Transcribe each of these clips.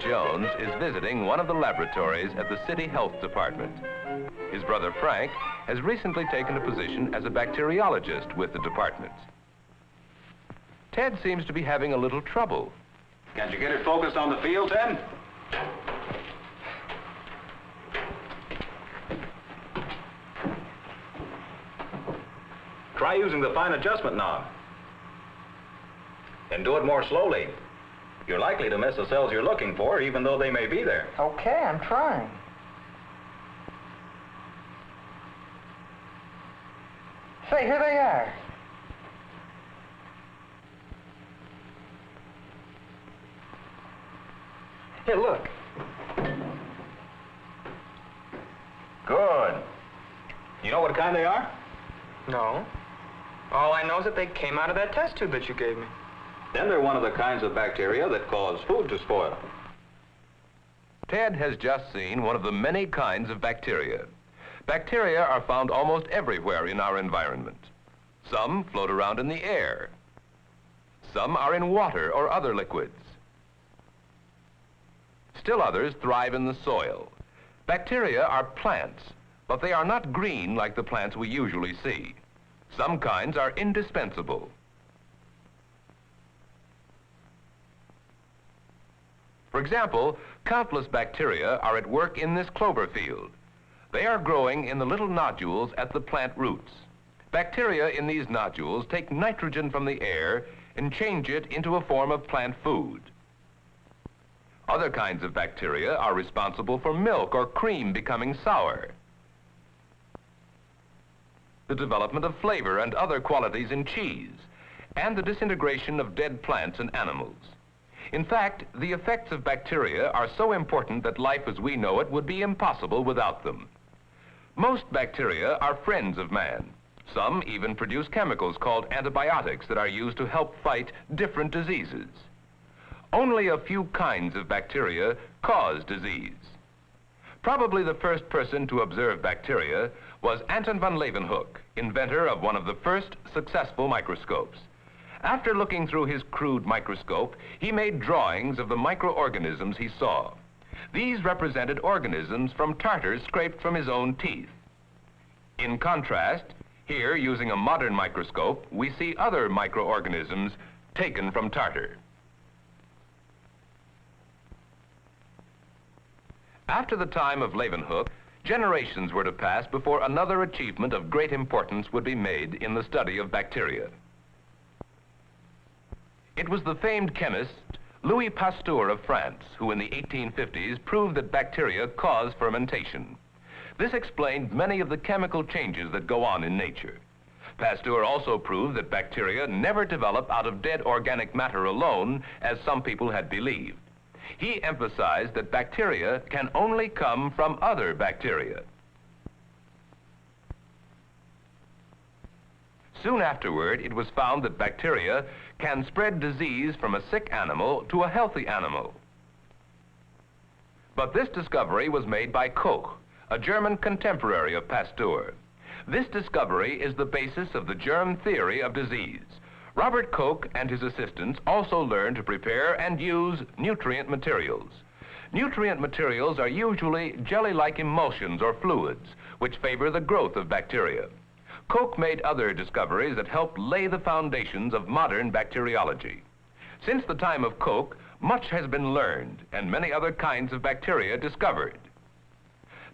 Jones is visiting one of the laboratories at the City Health Department. His brother Frank has recently taken a position as a bacteriologist with the department. Ted seems to be having a little trouble. Can't you get it focused on the field, Ted? Try using the fine adjustment knob. And do it more slowly. You're likely to miss the cells you're looking for, even though they may be there. Okay, I'm trying. Say, here they are. Here, look. Good. You know what kind they are? No. All I know is that they came out of that test tube that you gave me. Then they're one of the kinds of bacteria that cause food to spoil. Ted has just seen one of the many kinds of bacteria. Bacteria are found almost everywhere in our environment. Some float around in the air. Some are in water or other liquids. Still others thrive in the soil. Bacteria are plants, but they are not green like the plants we usually see. Some kinds are indispensable. For example, countless bacteria are at work in this clover field. They are growing in the little nodules at the plant roots. Bacteria in these nodules take nitrogen from the air and change it into a form of plant food. Other kinds of bacteria are responsible for milk or cream becoming sour, the development of flavor and other qualities in cheese, and the disintegration of dead plants and animals. In fact, the effects of bacteria are so important that life as we know it would be impossible without them. Most bacteria are friends of man. Some even produce chemicals called antibiotics that are used to help fight different diseases. Only a few kinds of bacteria cause disease. Probably the first person to observe bacteria was Anton Van Leeuwenhoek, inventor of one of the first successful microscopes. After looking through his crude microscope, he made drawings of the microorganisms he saw. These represented organisms from tartar scraped from his own teeth. In contrast, here, using a modern microscope, we see other microorganisms taken from tartar. After the time of Leeuwenhoek, generations were to pass before another achievement of great importance would be made in the study of bacteria. It was the famed chemist Louis Pasteur of France who in the 1850s proved that bacteria cause fermentation. This explained many of the chemical changes that go on in nature. Pasteur also proved that bacteria never develop out of dead organic matter alone, as some people had believed. He emphasized that bacteria can only come from other bacteria. Soon afterward, it was found that bacteria can spread disease from a sick animal to a healthy animal. But this discovery was made by Koch, a German contemporary of Pasteur. This discovery is the basis of the germ theory of disease. Robert Koch and his assistants also learned to prepare and use nutrient materials. Nutrient materials are usually jelly-like emulsions or fluids, which favor the growth of bacteria. Koch made other discoveries that helped lay the foundations of modern bacteriology. Since the time of Koch, much has been learned and many other kinds of bacteria discovered.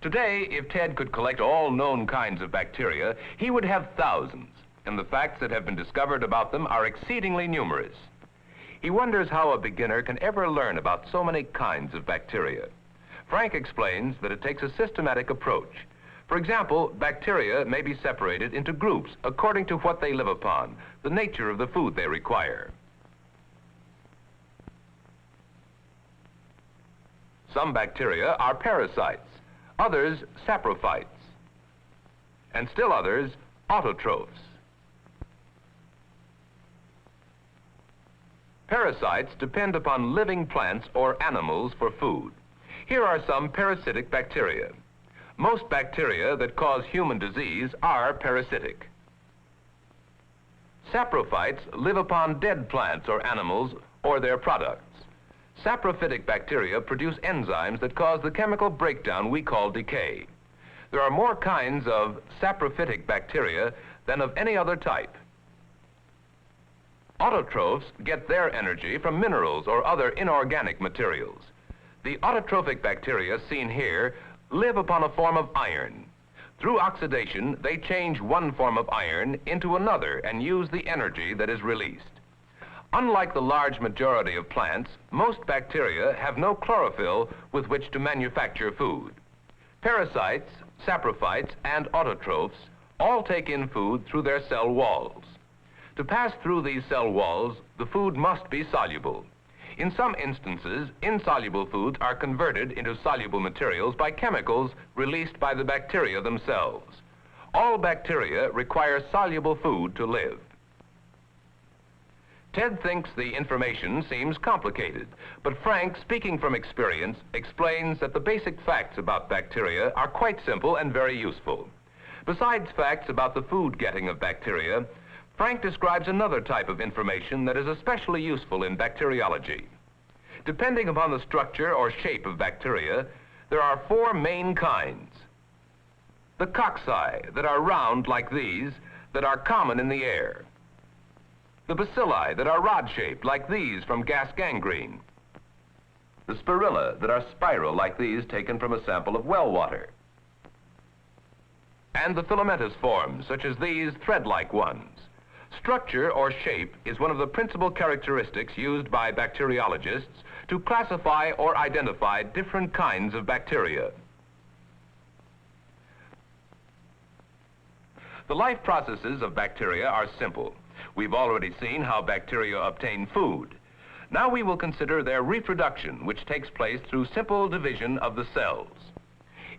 Today, if Ted could collect all known kinds of bacteria, he would have thousands, and the facts that have been discovered about them are exceedingly numerous. He wonders how a beginner can ever learn about so many kinds of bacteria. Frank explains that it takes a systematic approach. For example, bacteria may be separated into groups according to what they live upon, the nature of the food they require. Some bacteria are parasites, others saprophytes, and still others autotrophs. Parasites depend upon living plants or animals for food. Here are some parasitic bacteria. Most bacteria that cause human disease are parasitic. Saprophytes live upon dead plants or animals or their products. Saprophytic bacteria produce enzymes that cause the chemical breakdown we call decay. There are more kinds of saprophytic bacteria than of any other type. Autotrophs get their energy from minerals or other inorganic materials. The autotrophic bacteria seen here live upon a form of iron. Through oxidation, they change one form of iron into another and use the energy that is released. Unlike the large majority of plants, most bacteria have no chlorophyll with which to manufacture food. Parasites, saprophytes, and autotrophs all take in food through their cell walls. To pass through these cell walls, the food must be soluble. In some instances, insoluble foods are converted into soluble materials by chemicals released by the bacteria themselves. All bacteria require soluble food to live. Ted thinks the information seems complicated, but Frank, speaking from experience, explains that the basic facts about bacteria are quite simple and very useful. Besides facts about the food getting of bacteria, Frank describes another type of information that is especially useful in bacteriology. Depending upon the structure or shape of bacteria, there are four main kinds. The cocci, that are round like these, that are common in the air. The bacilli, that are rod-shaped like these from gas gangrene. The spirilla, that are spiral like these taken from a sample of well water. And the filamentous forms, such as these thread-like ones. Structure or shape is one of the principal characteristics used by bacteriologists to classify or identify different kinds of bacteria. The life processes of bacteria are simple. We've already seen how bacteria obtain food. Now we will consider their reproduction, which takes place through simple division of the cells.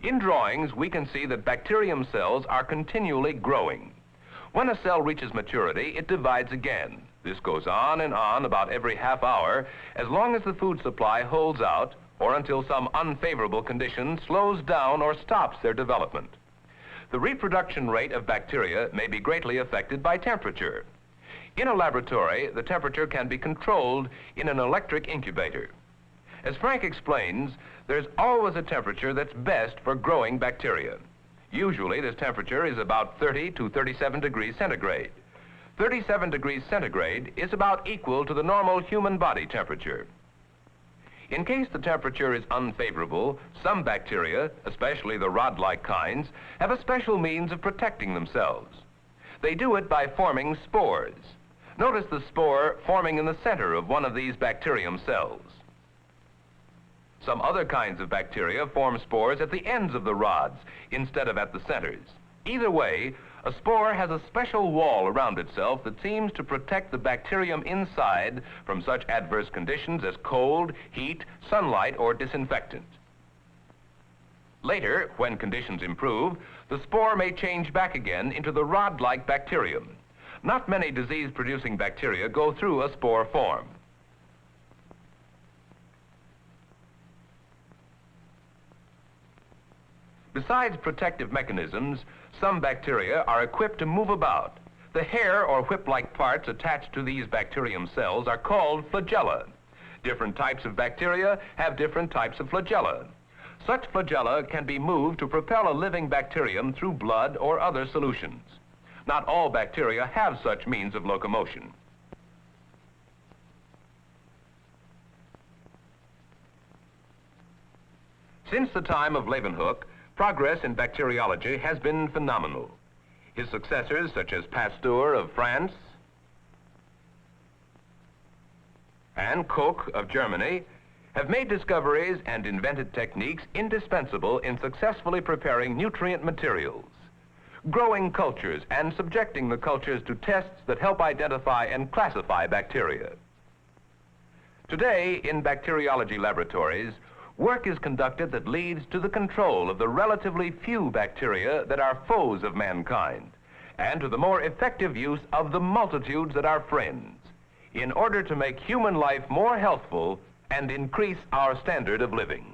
In drawings, we can see that bacterium cells are continually growing. When a cell reaches maturity, it divides again. This goes on and on about every half hour, as long as the food supply holds out, or until some unfavorable condition slows down or stops their development. The reproduction rate of bacteria may be greatly affected by temperature. In a laboratory, the temperature can be controlled in an electric incubator. As Frank explains, there's always a temperature that's best for growing bacteria. Usually, this temperature is about 30 to 37 degrees centigrade. 37 degrees centigrade is about equal to the normal human body temperature. In case the temperature is unfavorable, some bacteria, especially the rod-like kinds, have a special means of protecting themselves. They do it by forming spores. Notice the spore forming in the center of one of these bacterium cells. Some other kinds of bacteria form spores at the ends of the rods instead of at the centers. Either way, a spore has a special wall around itself that seems to protect the bacterium inside from such adverse conditions as cold, heat, sunlight, or disinfectant. Later, when conditions improve, the spore may change back again into the rod-like bacterium. Not many disease-producing bacteria go through a spore form. Besides protective mechanisms, some bacteria are equipped to move about. The hair or whip-like parts attached to these bacterium cells are called flagella. Different types of bacteria have different types of flagella. Such flagella can be moved to propel a living bacterium through blood or other solutions. Not all bacteria have such means of locomotion. Since the time of Leeuwenhoek, progress in bacteriology has been phenomenal. His successors, such as Pasteur of France and Koch of Germany, have made discoveries and invented techniques indispensable in successfully preparing nutrient materials, growing cultures, and subjecting the cultures to tests that help identify and classify bacteria. Today, in bacteriology laboratories, work is conducted that leads to the control of the relatively few bacteria that are foes of mankind, and to the more effective use of the multitudes that are friends, in order to make human life more healthful and increase our standard of living.